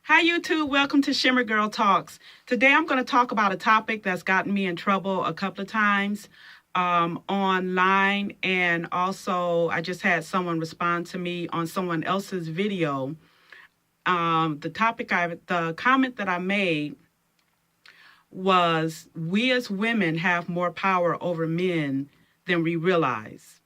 Hi, YouTube. Welcome to Shimmer Girl Talks. Today I'm going to talk about a topic that's gotten me in trouble a couple of times online, and also I just had someone respond to me on someone else's video. The comment that I made was, we as women have more power over men than we realize.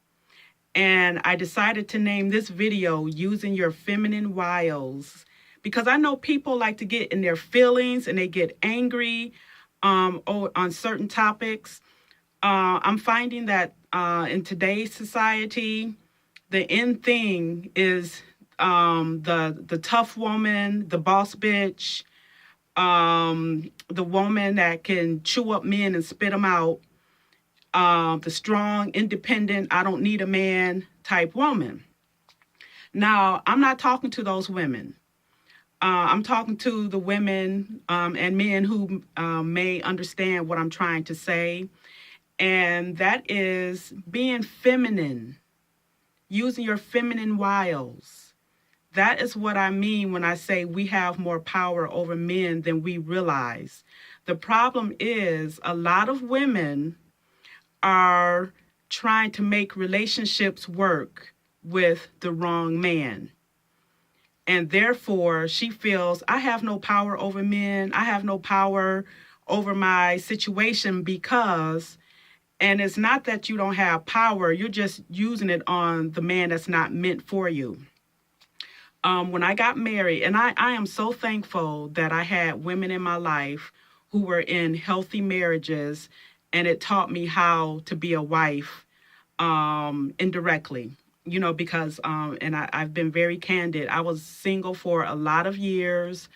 And I decided to name this video Using Your Feminine Wiles, because I know people like to get in their feelings and they get angry on certain topics. I'm finding that in today's society, the in thing is the tough woman, the boss bitch, the woman that can chew up men and spit them out, the strong, independent, I don't need a man type woman. Now, I'm not talking to those women. I'm talking to the women and men who may understand what I'm trying to say. And that is being feminine, using your feminine wiles. That is what I mean when I say we have more power over men than we realize. The problem is a lot of women are trying to make relationships work with the wrong man. And therefore, she feels, I have no power over men. I have no power over my situation because, and it's not that you don't have power, you're just using it on the man that's not meant for you. When I got married, and I am so thankful that I had women in my life who were in healthy marriages, and it taught me how to be a wife indirectly. Because, and I've been very candid, I was single for a lot of years,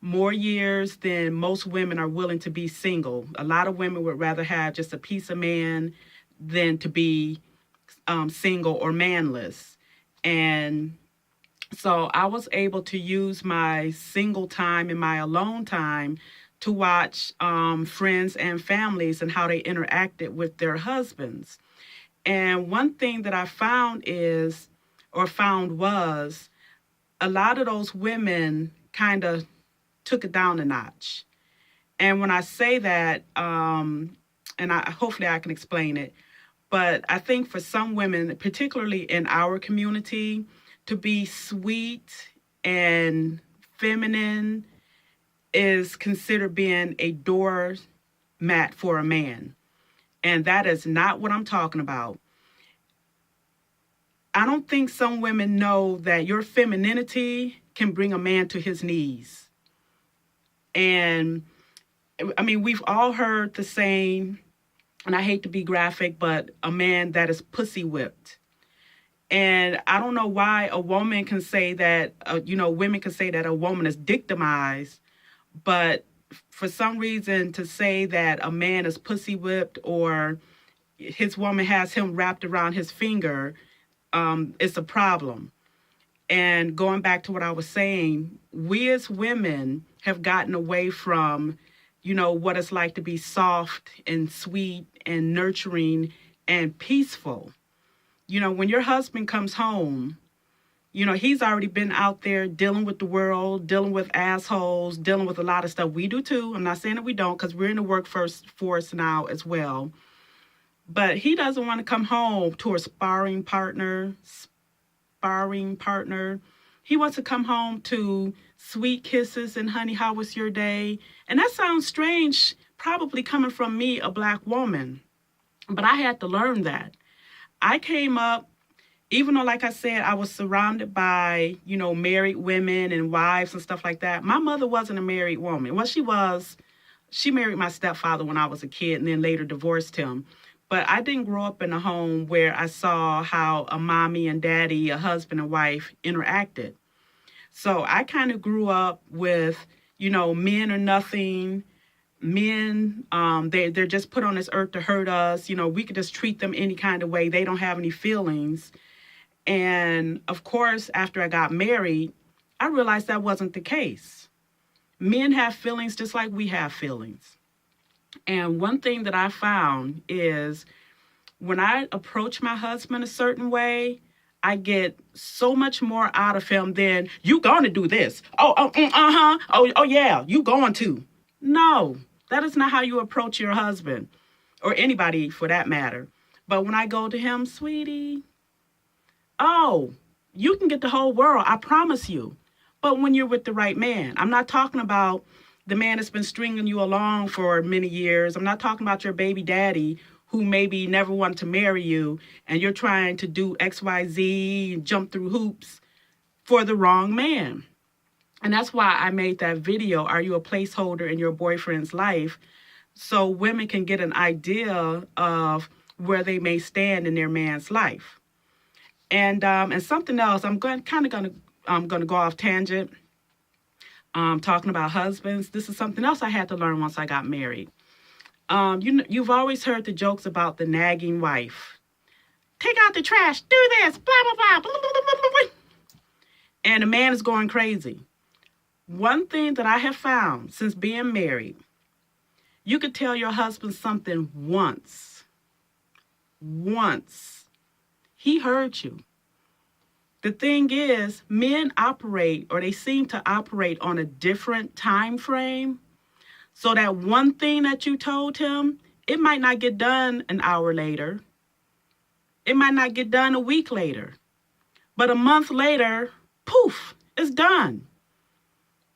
more years than most women are willing to be single. A lot of women would rather have just a piece of man than to be single or manless. And so I was able to use my single time and my alone time to watch friends and families and how they interacted with their husbands. And one thing that I found was a lot of those women kind of took it down a notch. And when I say that, hopefully I can explain it, but I think for some women, particularly in our community, to be sweet and feminine is considered being a doormat for a man. And that is not what I'm talking about. I don't think some women know that your femininity can bring a man to his knees. And I mean, we've all heard the saying, and I hate to be graphic, but a man that is pussy whipped. And I don't know why a woman can say that, women can say that a woman is victimized, but for some reason to say that a man is pussy whipped or his woman has him wrapped around his finger, it's a problem. And going back to what I was saying, we as women have gotten away from, what it's like to be soft and sweet and nurturing and peaceful. When your husband comes home, he's already been out there dealing with the world, dealing with assholes, dealing with a lot of stuff. We do too. I'm not saying that we don't, because we're in the workforce now as well. But he doesn't want to come home to a sparring partner. He wants to come home to sweet kisses and honey, how was your day? And that sounds strange, probably coming from me, a black woman. But I had to learn that. I came up, even though, like I said, I was surrounded by, married women and wives and stuff like that. My mother wasn't a married woman. Well, she was. She married my stepfather when I was a kid and then later divorced him. But I didn't grow up in a home where I saw how a mommy and daddy, a husband and wife interacted. So I kind of grew up with, men are nothing. Men, they're just put on this earth to hurt us. We could just treat them any kind of way. They don't have any feelings. And of course, after I got married, I realized that wasn't the case. Men have feelings just like we have feelings. And one thing that I found is when I approach my husband a certain way, I get so much more out of him than you going to do this. Uh-huh. Oh, yeah, you going to. No, that is not how you approach your husband or anybody for that matter. But when I go to him, sweetie, oh, you can get the whole world. I promise you. But when you're with the right man, I'm not talking about the man that's been stringing you along for many years. I'm not talking about your baby daddy who maybe never wanted to marry you and you're trying to do XYZ and jump through hoops for the wrong man. And that's why I made that video, Are You a Placeholder in Your Boyfriend's Life? So women can get an idea of where they may stand in their man's life. And something else, I'm going to go off tangent. Talking about husbands. This is something else I had to learn once I got married. You've always heard the jokes about the nagging wife. Take out the trash, do this, blah, blah, blah, blah, blah, blah, blah, blah. And the man is going crazy. One thing that I have found since being married, you could tell your husband something once. Once. He heard you. The thing is, men operate, or they seem to operate on a different time frame. So that one thing that you told him, it might not get done an hour later. It might not get done a week later. But a month later, poof, it's done.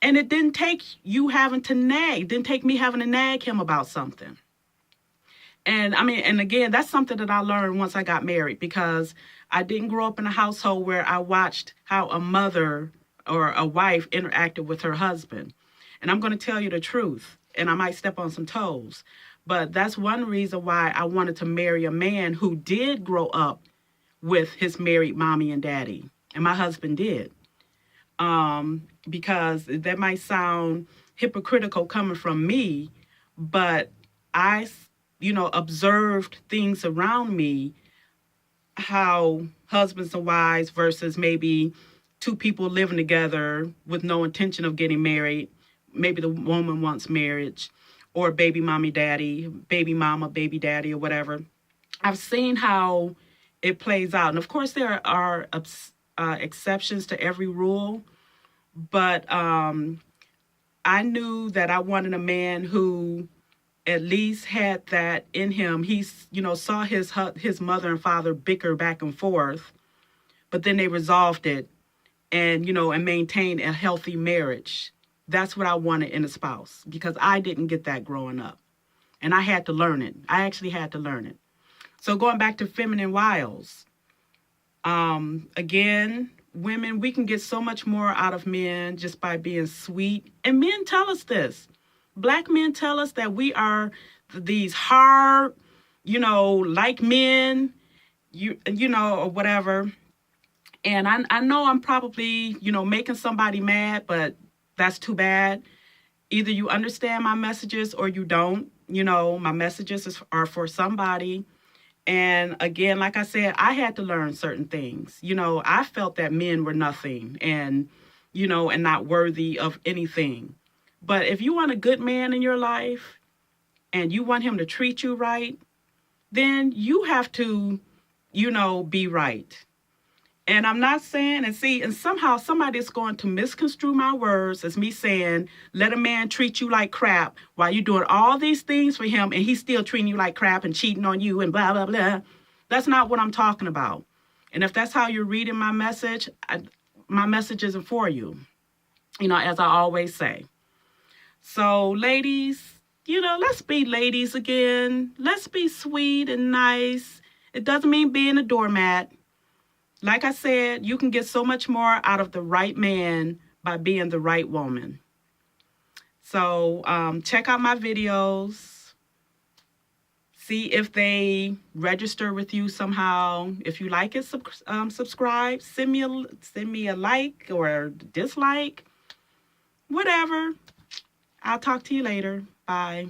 And it didn't take you having to nag. It didn't take me having to nag him about something. And again, that's something that I learned once I got married, because I didn't grow up in a household where I watched how a mother or a wife interacted with her husband. And I'm going to tell you the truth, and I might step on some toes, but that's one reason why I wanted to marry a man who did grow up with his married mommy and daddy. And my husband did. Because that might sound hypocritical coming from me, but I observed things around me, how husbands and wives versus maybe two people living together with no intention of getting married. Maybe the woman wants marriage, or baby mommy, daddy, baby mama, baby daddy, or whatever. I've seen how it plays out. And of course, there are exceptions to every rule. But I knew that I wanted a man who at least had that in him. He, saw his mother and father bicker back and forth, but then they resolved it and maintained a healthy marriage. That's what I wanted in a spouse, because I didn't get that growing up. And I had to learn it. I actually had to learn it. So going back to feminine wiles, again, women, we can get so much more out of men just by being sweet. And men tell us this. Black men tell us that we are these hard, like men, or whatever. And I know I'm probably, making somebody mad, but that's too bad. Either you understand my messages or you don't. My messages are for somebody. And again, like I said, I had to learn certain things. I felt that men were nothing and not worthy of anything. But if you want a good man in your life and you want him to treat you right, then you have to, be right. And I'm not saying, and somehow somebody's going to misconstrue my words as me saying, let a man treat you like crap while you're doing all these things for him and he's still treating you like crap and cheating on you and blah, blah, blah. That's not what I'm talking about. And if that's how you're reading my message, my message isn't for you, as I always say. So ladies, let's be ladies again. Let's be sweet and nice. It doesn't mean being a doormat. Like I said, you can get so much more out of the right man by being the right woman. So check out my videos. See if they register with you somehow. If you like it, subscribe. Send me a like or dislike. Whatever. I'll talk to you later. Bye.